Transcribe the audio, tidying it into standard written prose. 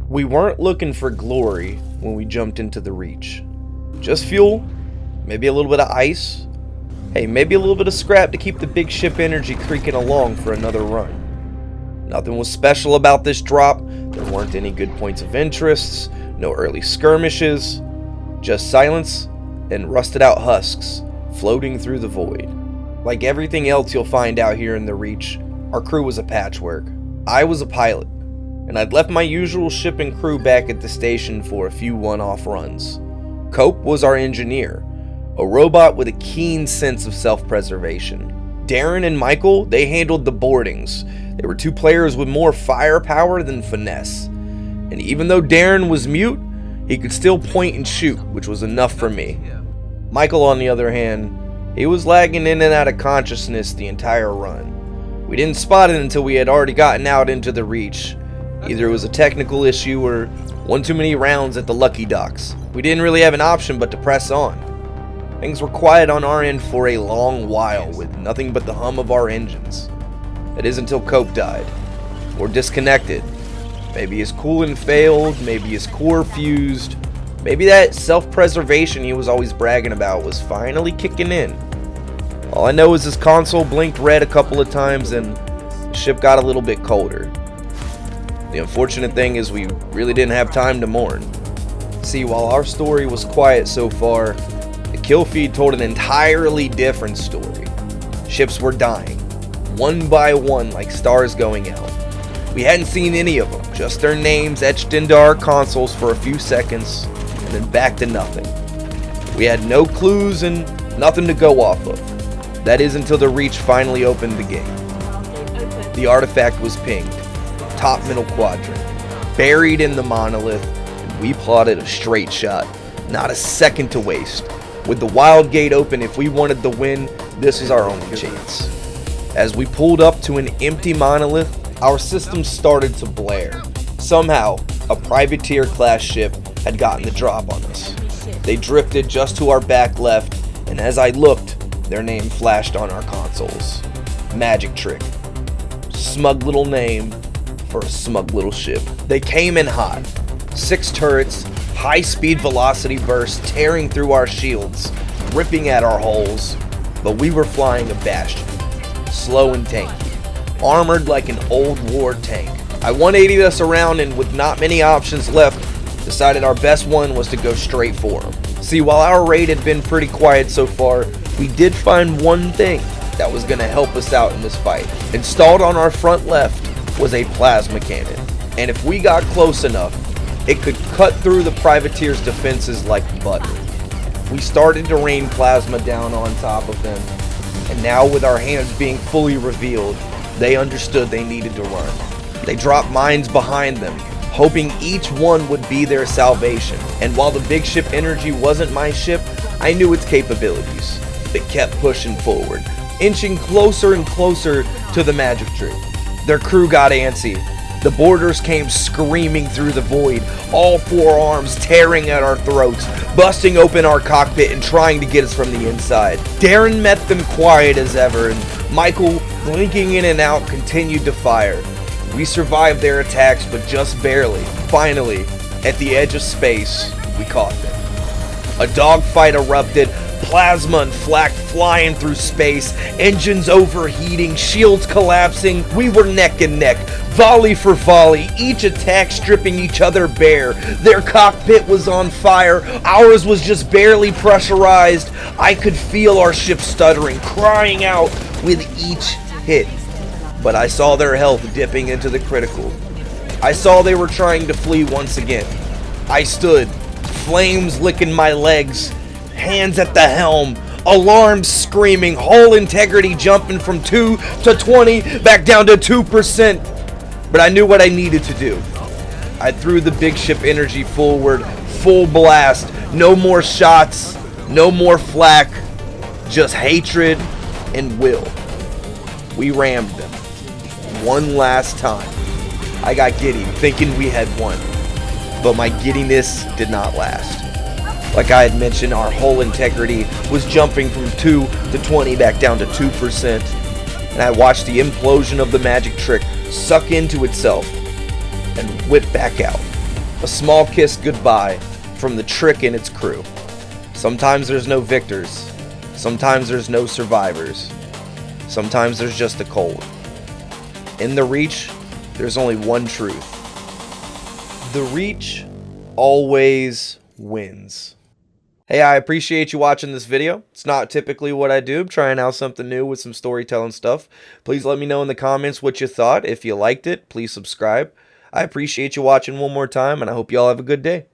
We weren't looking for glory when we jumped into the Reach. Just fuel, maybe a little bit of ice, hey, maybe a little bit of scrap to keep the big ship energy creaking along for another run. Nothing was special about this drop. There weren't any good points of interest, no early skirmishes, just silence and rusted out husks floating through the void. Like everything else you'll find out here in the Reach, our crew was a patchwork. I was a pilot, and I'd left my usual ship and crew back at the station for a few one-off runs. Cope was our engineer, a robot with a keen sense of self-preservation. Darren and Michael, they handled the boardings. They were two players with more firepower than finesse. And even though Darren was mute, he could still point and shoot, which was enough for me. Michael, on the other hand, he was lagging in and out of consciousness the entire run. We didn't spot it until we had already gotten out into the Reach. Either it was a technical issue or one too many rounds at the Lucky Docks. We didn't really have an option but to press on. Things were quiet on our end for a long while with nothing but the hum of our engines. That is until Cope died. Or disconnected. Maybe his coolant failed, maybe his core fused. Maybe that self-preservation he was always bragging about was finally kicking in. All I know is his console blinked red a couple of times and the ship got a little bit colder. The unfortunate thing is we really didn't have time to mourn. See, while our story was quiet so far, the kill feed told an entirely different story. Ships were dying, one by one like stars going out. We hadn't seen any of them, just their names etched into our consoles for a few seconds, and then back to nothing. We had no clues and nothing to go off of. That is until the Reach finally opened the gate. The artifact was pinged. Top middle quadrant, buried in the monolith, and we plotted a straight shot, not a second to waste. With the Wildgate open, if we wanted the win, this was our only chance. As we pulled up to an empty monolith, our system started to blare. Somehow, a privateer class ship had gotten the drop on us. They drifted just to our back left, and as I looked, their name flashed on our consoles. Magic Trick. Smug little name for a smug little ship. They came in hot. 6 turrets, high-speed velocity bursts tearing through our shields, ripping at our hulls, but we were flying a Bastion, slow and tanky, armored like an old war tank. I 180'd us around and with not many options left, decided our best one was to go straight for them. See, while our raid had been pretty quiet so far, we did find one thing that was going to help us out in this fight. Installed on our front left was a plasma cannon, and if we got close enough, it could cut through the privateer's defenses like butter. We started to rain plasma down on top of them, and now with our hands being fully revealed, they understood they needed to run. They dropped mines behind them, hoping each one would be their salvation, and while the big ship energy wasn't my ship, I knew its capabilities. It kept pushing forward, inching closer and closer to the Magic Trick. Their crew got antsy. The boarders came screaming through the void, all 4 arms tearing at our throats, busting open our cockpit and trying to get us from the inside. Darren met them quiet as ever, and Michael, blinking in and out, continued to fire. We survived their attacks, but just barely. Finally, at the edge of space, we caught them. A dogfight erupted, plasma and flak flying through space, engines overheating, shields collapsing. We were neck and neck, volley for volley, each attack stripping each other bare. Their cockpit was on fire, ours was just barely pressurized. I could feel our ship stuttering, crying out with each hit. But I saw their health dipping into the critical. I saw they were trying to flee once again. I stood, flames licking my legs, hands at the helm, alarms screaming, hull integrity jumping from 2 to 20, back down to 2%. But I knew what I needed to do. I threw the big ship energy forward, full blast, no more shots, no more flak, just hatred and will. We rammed them. One last time. I got giddy, thinking we had won. But my giddiness did not last. Like I had mentioned, our hull integrity was jumping from 2 to 20 back down to 2%. And I watched the implosion of the Magic Trick suck into itself and whip back out. A small kiss goodbye from the Trick and its crew. Sometimes there's no victors. Sometimes there's no survivors. Sometimes there's just the cold. In the Reach, there's only one truth. The Reach always wins. Hey, I appreciate you watching this video. It's not typically what I do. I'm trying out something new with some storytelling stuff. Please let me know in the comments what you thought. If you liked it, please subscribe. I appreciate you watching one more time, and I hope you all have a good day.